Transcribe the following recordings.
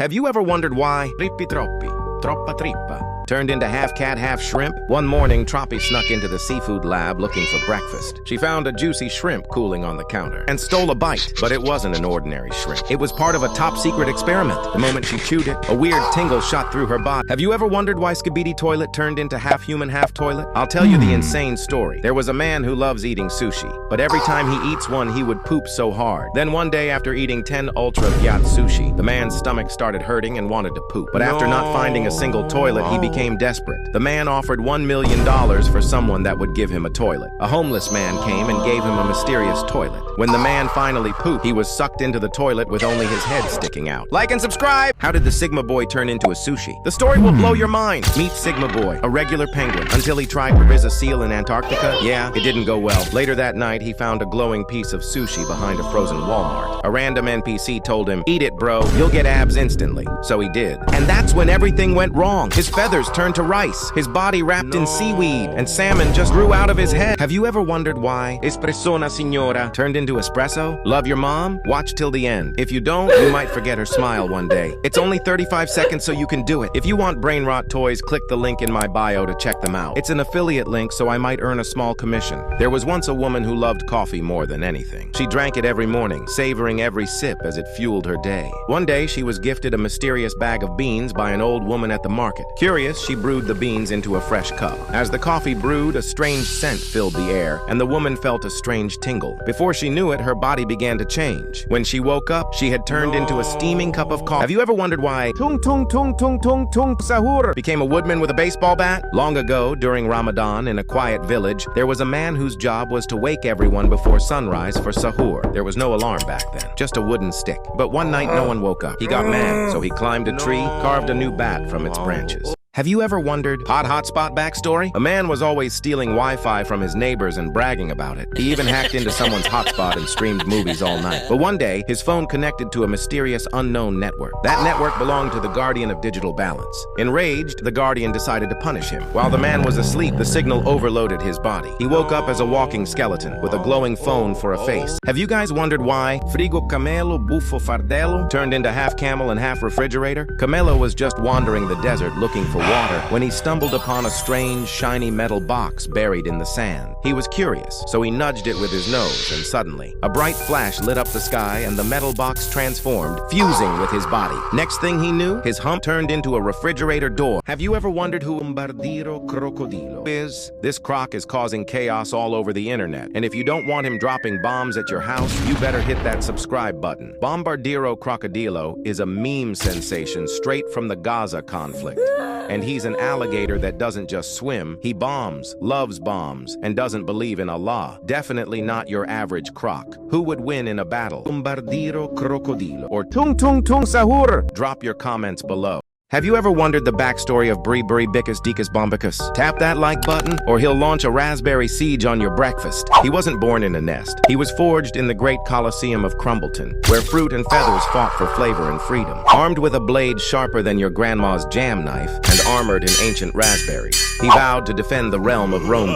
Have you ever wondered why Trippi Troppi, Troppa Trippa turned into half cat, half shrimp? One morning, Troppi snuck into the seafood lab looking for breakfast. She found a juicy shrimp cooling on the counter and stole a bite, but it wasn't an ordinary shrimp. It was part of a top-secret experiment. The moment she chewed it, a weird tingle shot through her body. Have you ever wondered why Skibidi Toilet turned into half human, half toilet? I'll tell you the insane story. There was a man who loves eating sushi, but every time he eats one, he would poop so hard. Then one day, after eating 10 Ultra Gyat sushi, the man's stomach started hurting and wanted to poop. But after not finding a single toilet, he became desperate. The man offered $1 million for someone that would give him a toilet. A homeless man came and gave him a mysterious toilet. When the man finally pooped, he was sucked into the toilet with only his head sticking out. Like and subscribe! How did the Sigma Boy turn into a sushi? The story will blow your mind. Meet Sigma Boy, a regular penguin, until he tried to raise a seal in Antarctica. Yeah, it didn't go well. Later that night, he found a glowing piece of sushi behind a frozen Walmart. A random NPC told him, "Eat it, bro. You'll get abs instantly." So he did. And that's when everything went wrong. His feathers turned to rice, his body wrapped in seaweed, and salmon just grew out of his head. Have you ever wondered why Espressona Signora turned into espresso? Love your mom? Watch till the end. If you don't, you might forget her smile one day. It's only 35 seconds, so you can do it. If you want brainrot toys, click the link in my bio to check them out. It's an affiliate link, so I might earn a small commission. There was once a woman who loved coffee more than anything. She drank it every morning, savoring every sip as it fueled her day. One day, she was gifted a mysterious bag of beans by an old woman at the market. Curious, she brewed the beans into a fresh cup. As the coffee brewed, a strange scent filled the air, and the woman felt a strange tingle. Before she knew it, her body began to change. When she woke up, she had turned into a steaming cup of coffee. Have you ever wondered why Tung Tung Tung Tung Tung Tung Sahur became a woodman with a baseball bat? Long ago, during Ramadan, in a quiet village, there was a man whose job was to wake everyone before sunrise for sahur. There was no alarm back then, just a wooden stick. But one night, no one woke up. He got mad, so he climbed a tree, carved a new bat from its branches. Have you ever wondered hotspot backstory? A man was always stealing Wi-Fi from his neighbors and bragging about it. He even hacked into someone's hotspot and streamed movies all night. But one day, his phone connected to a mysterious unknown network. That network belonged to the Guardian of Digital Balance. Enraged, the Guardian decided to punish him. While the man was asleep, the signal overloaded his body. He woke up as a walking skeleton with a glowing phone for a face. Have you guys wondered why Frigo Camelo Buffo Fardello turned into half camel and half refrigerator? Camelo was just wandering the desert looking for water when he stumbled upon a strange, shiny metal box buried in the sand. He was curious, so he nudged it with his nose, and suddenly, a bright flash lit up the sky and the metal box transformed, fusing with his body. Next thing he knew, his hump turned into a refrigerator door. Have you ever wondered who Bombardiro Crocodilo is? This croc is causing chaos all over the internet, and if you don't want him dropping bombs at your house, you better hit that subscribe button. Bombardiro Crocodilo is a meme sensation straight from the Gaza conflict. And he's an alligator that doesn't just swim, he bombs, loves bombs, and doesn't believe in Allah. Definitely not your average croc. Who would win in a battle? Bombardiro Crocodilo or Tung Tung Tung Sahur? Drop your comments below. Have you ever wondered the backstory of Bri Bicus Dicus Bombicus? Tap that like button, or he'll launch a raspberry siege on your breakfast. He wasn't born in a nest. He was forged in the great Colosseum of Crumbleton, where fruit and feathers fought for flavor and freedom. Armed with a blade sharper than your grandma's jam knife, and armored in ancient raspberries, he vowed to defend the realm of Rome,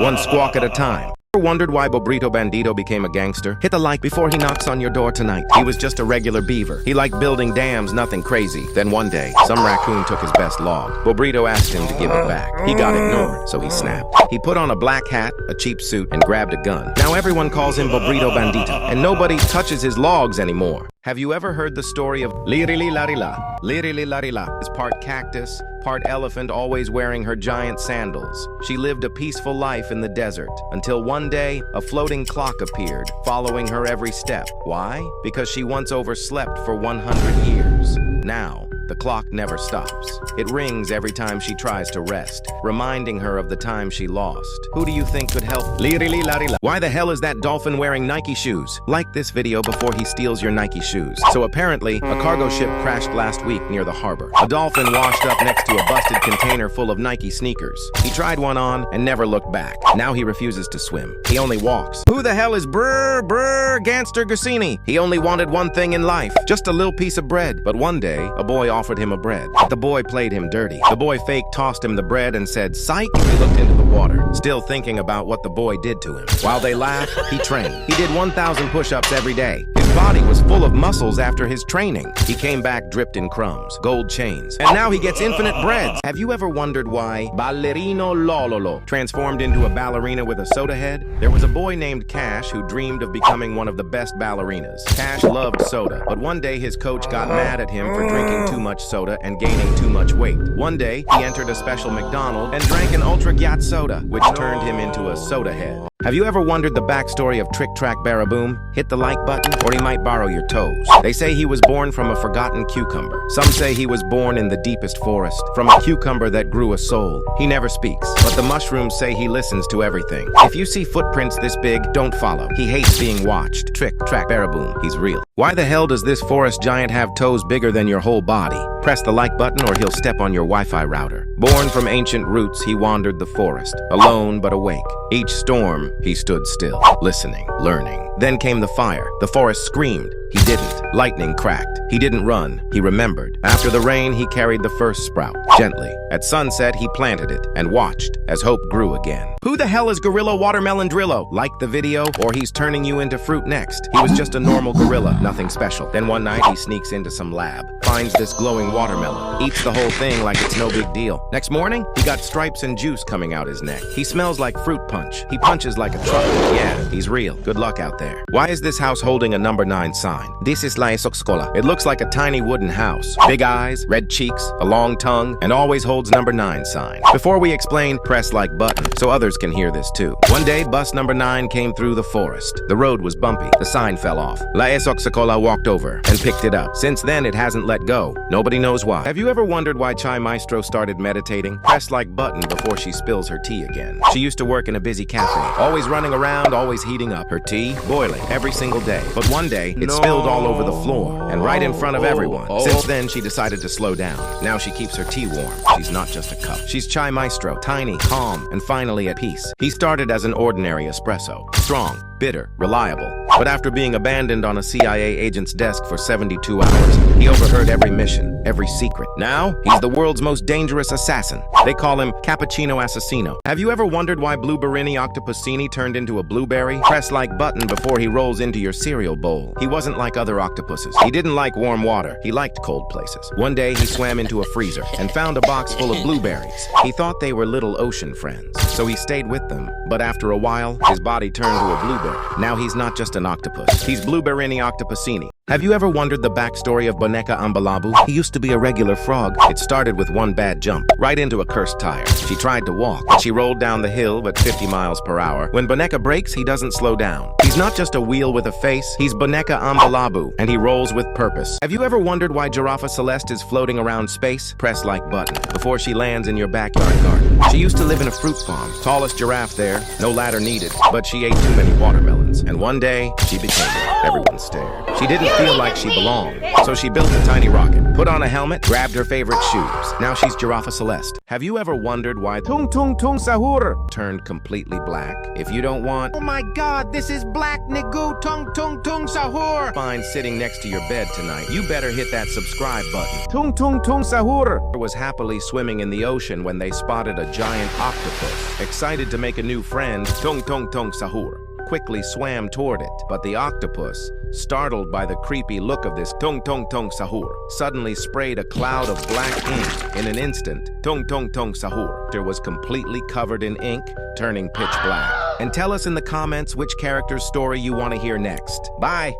one squawk at a time. Ever wondered why Bobrito Bandito became a gangster? Hit the like before he knocks on your door tonight. He was just a regular beaver. He liked building dams, nothing crazy. Then one day, some raccoon took his best log. Bobrito asked him to give it back. He got ignored, so he snapped. He put on a black hat, a cheap suit, and grabbed a gun. Now everyone calls him Bobrito Bandito, and nobody touches his logs anymore. Have you ever heard the story of Lirili Larila? Lirili Larila is part cactus, part elephant, always wearing her giant sandals. She lived a peaceful life in the desert until one day a floating clock appeared, following her every step. Why? Because she once overslept for 100 years. Now, the clock never stops. It rings every time she tries to rest, reminding her of the time she lost. Who do you think could help? Lirili Larila. Why the hell is that dolphin wearing Nike shoes? Like this video before he steals your Nike shoes. So apparently, a cargo ship crashed last week near the harbor. A dolphin washed up next to a busted container full of Nike sneakers. He tried one on and never looked back. Now he refuses to swim. He only walks. Who the hell is Brr Gangster Gosini? He only wanted one thing in life, just a little piece of bread. But one day, a boy offered him a bread. But the boy played him dirty. The boy fake tossed him the bread and said, "Psych!" He looked into the water, still thinking about what the boy did to him. While they laughed, he trained. He did 1,000 push-ups every day. His body was full of muscles after his training. He came back dripped in crumbs, gold chains, and now he gets infinite breads. Have you ever wondered why Ballerino Lololo transformed into a ballerina with a soda head? There was a boy named Cash who dreamed of becoming one of the best ballerinas. Cash loved soda, but one day his coach got mad at him for drinking too much soda and gaining too much weight. One day, he entered a special McDonald's and drank an Ultra Gyat soda, which turned him into a soda head. Have you ever wondered the backstory of Trick Track Baraboom? Hit the like button, or he might borrow your toes. They say he was born from a forgotten cucumber. Some say he was born in the deepest forest, from a cucumber that grew a soul. He never speaks, but the mushrooms say he listens to everything. If you see footprints this big, don't follow. He hates being watched. Trick Track Baraboom, he's real. Why the hell does this forest giant have toes bigger than your whole body? Press the like button or he'll step on your Wi-Fi router. Born from ancient roots, he wandered the forest, alone but awake. Each storm, he stood still, listening, learning. Then came the fire. The forest screamed. He didn't. Lightning cracked. He didn't run. He remembered. After the rain, he carried the first sprout, gently. At sunset, he planted it and watched as hope grew again. Who the hell is Gorilla Watermelon Drillo? Like the video, or he's turning you into fruit next. He was just a normal gorilla, nothing special. Then one night, he sneaks into some lab, finds this glowing watermelon, eats the whole thing like it's no big deal. Next morning, he got stripes and juice coming out his neck. He smells like fruit punch. He punches like a truck. Yeah, he's real. Good luck out there. Why is this house holding a number 9 sign? This is La Escola. It looks like a tiny wooden house. Big eyes, red cheeks, a long tongue, and always holds number 9 sign. Before we explain, press like button so others can hear this too. One day, bus number 9 came through the forest. The road was bumpy. The sign fell off. La Escola walked over and picked it up. Since then, it hasn't let go. Nobody knows why. Have you ever wondered why Chai Maestro started meditating? Press like button before she spills her tea again. She used to work in a busy cafe, always running around, always heating up. Her tea, boiling every single day. But one day, it spilled all over the floor and right in front of everyone. Since then, she decided to slow down. Now she keeps her tea warm. She's not just a cup. She's Chai Maestro, tiny, calm, and finally at peace. He started as an ordinary espresso. Strong, bitter, reliable. But after being abandoned on a CIA agent's desk for 72 hours, he overheard every mission, every secret. Now, he's the world's most dangerous assassin. They call him Cappuccino Assassino. Have you ever wondered why Blueberini Octopusini turned into a blueberry? Press like button before he rolls into your cereal bowl. He wasn't like other octopuses. He didn't like warm water. He liked cold places. One day, he swam into a freezer and found a box full of blueberries. He thought they were little ocean friends, so he stayed with them. But after a while, his body turned to a blueberry. Now he's not just an octopus. He's Blueberini Octopusini. Have you ever wondered the backstory of Boneca Ambalabu? He used to be a regular frog. It started with one bad jump, right into a cursed tire. She tried to walk, but she rolled down the hill at 50 miles per hour. When Boneca brakes, he doesn't slow down. He's not just a wheel with a face, he's Boneca Ambalabu, and he rolls with purpose. Have you ever wondered why Giraffa Celeste is floating around space? Press like button before she lands in your backyard garden. She used to live in a fruit farm. Tallest giraffe there, no ladder needed, but she ate too many watermelons. And one day, she became it. Everyone stared. She didn't feel like she belonged, so she built a tiny rocket, put on a helmet, grabbed her favorite shoes. Now she's Giraffa Celeste. Have you ever wondered why Tung Tung Tung Sahur turned completely black? If you don't want, oh my god, this is black Nigu Tung Tung Tung Sahur, find sitting next to your bed tonight, you better hit that subscribe button. Tung Tung Tung Sahur was happily swimming in the ocean when they spotted a giant octopus. Excited to make a new friend, Tung Tung Tung Sahur quickly swam toward it, but the octopus, startled by the creepy look of this Tung Tung Tung Sahur, suddenly sprayed a cloud of black ink. In an instant, Tung Tung Tung Sahur was completely covered in ink, turning pitch black. And tell us in the comments which character's story you want to hear next. Bye!